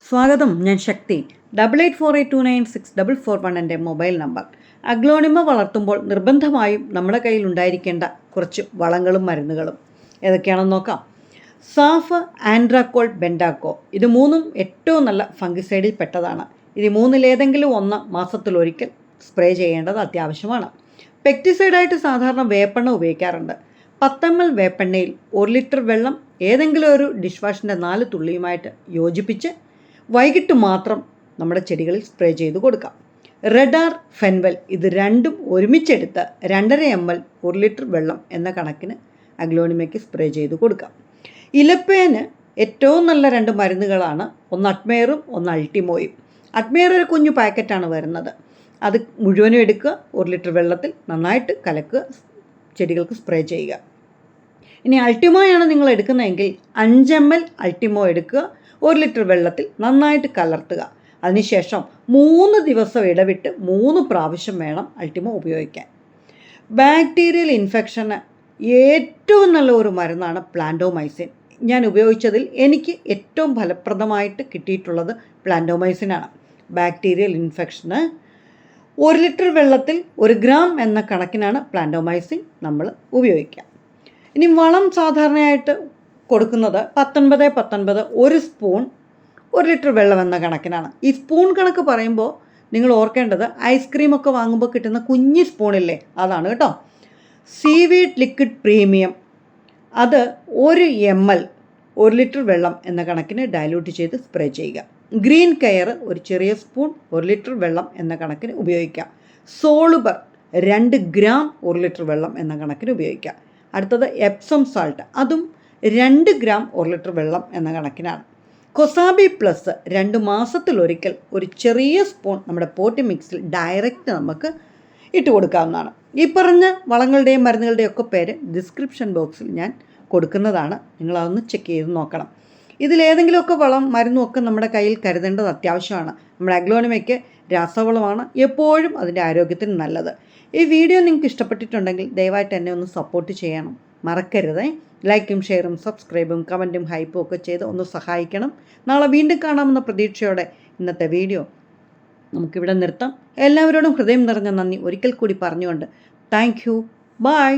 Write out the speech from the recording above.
സ്വാഗതം. ഞാൻ ശക്തി. 8848296441 എൻ്റെ മൊബൈൽ നമ്പർ. അഗ്ലോണിമ വളർത്തുമ്പോൾ നിർബന്ധമായും നമ്മുടെ കയ്യിൽ ഉണ്ടായിരിക്കേണ്ട കുറച്ച് വളങ്ങളും മരുന്നുകളും ഏതൊക്കെയാണെന്ന് നോക്കാം. സാഫ്, ആൻഡ്രാക്കോൾ, ബെൻഡാക്കോ ഇത് മൂന്നും ഏറ്റവും നല്ല ഫംഗിസൈഡിൽ പെട്ടതാണ്. ഇത് മൂന്നിലേതെങ്കിലും ഒന്ന് മാസത്തിലൊരിക്കൽ സ്പ്രേ ചെയ്യേണ്ടത് അത്യാവശ്യമാണ്. പെക്ടിസൈഡായിട്ട് സാധാരണ വേപ്പെണ്ണ ഉപയോഗിക്കാറുണ്ട്. 10 ml വേപ്പെണ്ണയിൽ 1 ലിറ്റർ വെള്ളം ഏതെങ്കിലും ഒരു ഡിഷ് വാഷിൻ്റെ 4 തുള്ളിയുമായിട്ട് യോജിപ്പിച്ച് വൈകിട്ട് മാത്രം നമ്മുടെ ചെടികളിൽ സ്പ്രേ ചെയ്ത് കൊടുക്കാം. റെഡാർ, ഫെൻവൽ ഇത് രണ്ടും ഒരുമിച്ചെടുത്ത് 2.5 ml 1 ലിറ്റർ വെള്ളം എന്ന കണക്കിന് അഗ്ലോണിമയ്ക്ക് സ്പ്രേ ചെയ്ത് കൊടുക്കാം. ഇലപ്പേന് ഏറ്റവും നല്ല 2 മരുന്നുകളാണ്. ഒന്ന് അഡ്മയറും ഒന്ന് അൾട്ടിമോയും. അഡ്മയർ ഒരു കുഞ്ഞു പാക്കറ്റാണ് വരുന്നത്. അത് മുഴുവനും എടുക്കുക, 1 ലിറ്റർ വെള്ളത്തിൽ നന്നായിട്ട് കലക്കുക, ചെടികൾക്ക് സ്പ്രേ ചെയ്യുക. ഇനി അൾട്ടിമോയാണ് നിങ്ങൾ എടുക്കുന്നതെങ്കിൽ 5 ml അൾട്ടിമോ എടുക്കുക, 1 ലിറ്റർ വെള്ളത്തിൽ നന്നായിട്ട് കലർത്തുക. അതിനുശേഷം 3 ദിവസം ഇടവിട്ട് 3 പ്രാവശ്യം വേണം അൾട്ടിമോ ഉപയോഗിക്കാൻ. ബാക്ടീരിയൽ ഇൻഫെക്ഷന് ഏറ്റവും നല്ല ഒരു മരുന്നാണ് പ്ലാന്റോമൈസിൻ. ഞാൻ ഉപയോഗിച്ചതിൽ എനിക്ക് ഏറ്റവും ഫലപ്രദമായിട്ട് കിട്ടിയിട്ടുള്ളത് പ്ലാന്റോമൈസിനാണ്. ബാക്ടീരിയൽ ഇൻഫെക്ഷന് 1 ലിറ്റർ വെള്ളത്തിൽ 1 ഗ്രാം എന്ന കണക്കിനാണ് പ്ലാന്റോമൈസിൻ നമ്മൾ ഉപയോഗിക്കുക. ഇനി വളം സാധാരണയായിട്ട് കൊടുക്കുന്നത് 19-19 1 സ്പൂൺ 1 ലിറ്റർ വെള്ളം എന്ന കണക്കിനാണ്. ഈ സ്പൂൺ കണക്ക് പറയുമ്പോൾ നിങ്ങൾ ഓർക്കേണ്ടത് ഐസ്ക്രീമൊക്കെ വാങ്ങുമ്പോൾ കിട്ടുന്ന കുഞ്ഞി സ്പൂണില്ലേ, അതാണ് കേട്ടോ. സീവീഡ് ലിക്വിഡ് പ്രീമിയം അത് 1 ml 1 ലിറ്റർ വെള്ളം എന്ന കണക്കിന് ഡയലൂട്ട് ചെയ്ത് സ്പ്രേ ചെയ്യുക. ഗ്രീൻ കെയർ ഒരു ചെറിയ സ്പൂൺ 1 ലിറ്റർ വെള്ളം എന്ന കണക്കിന് ഉപയോഗിക്കുക. സോളുബർ 2 ഗ്രാം 1 ലിറ്റർ വെള്ളം എന്ന കണക്കിന് ഉപയോഗിക്കുക. അടുത്തത് എപ്സം സാൾട്ട്, അതും 2 ഗ്രാം 1 ലിറ്റർ വെള്ളം എന്ന കണക്കിനാണ്. കൊസാബി പ്ലസ് 2 മാസത്തിലൊരിക്കൽ ഒരു ചെറിയ സ്പൂൺ നമ്മുടെ പോട്ടി മിക്സിൽ ഡയറക്റ്റ് നമുക്ക് ഇട്ട് കൊടുക്കാവുന്നതാണ്. ഈ പറഞ്ഞ വളങ്ങളുടെയും മരുന്നുകളുടെയും ഒക്കെ പേര് ഡിസ്ക്രിപ്ഷൻ ബോക്സിൽ ഞാൻ കൊടുക്കുന്നതാണ്. നിങ്ങളതൊന്ന് ചെക്ക് ചെയ്ത് നോക്കണം. ഇതിലേതെങ്കിലുമൊക്കെ വളം മരുന്നും ഒക്കെ നമ്മുടെ കയ്യിൽ കരുതേണ്ടത് അത്യാവശ്യമാണ്. നമ്മുടെ അഗ്ലോണിമയ്ക്ക് രാസവളമാണ് എപ്പോഴും അതിൻ്റെ ആരോഗ്യത്തിന് നല്ലത്. ഈ വീഡിയോ നിങ്ങൾക്ക് ഇഷ്ടപ്പെട്ടിട്ടുണ്ടെങ്കിൽ ദയവായിട്ട് എന്നെ ഒന്ന് സപ്പോർട്ട് ചെയ്യണം, മറക്കരുത്. ലൈക്കും ഷെയറും സബ്സ്ക്രൈബും കമൻറ്റും ഹൈപ്പും ഒക്കെ ചെയ്ത് ഒന്ന് സഹായിക്കണം. നാളെ വീണ്ടും കാണാമെന്ന പ്രതീക്ഷയോടെ ഇന്നത്തെ വീഡിയോ നമുക്കിവിടെ നിർത്താം. എല്ലാവരോടും ഹൃദയം നിറഞ്ഞ നന്ദി ഒരിക്കൽ കൂടി പറഞ്ഞുകൊണ്ട് താങ്ക് യു. ബൈ.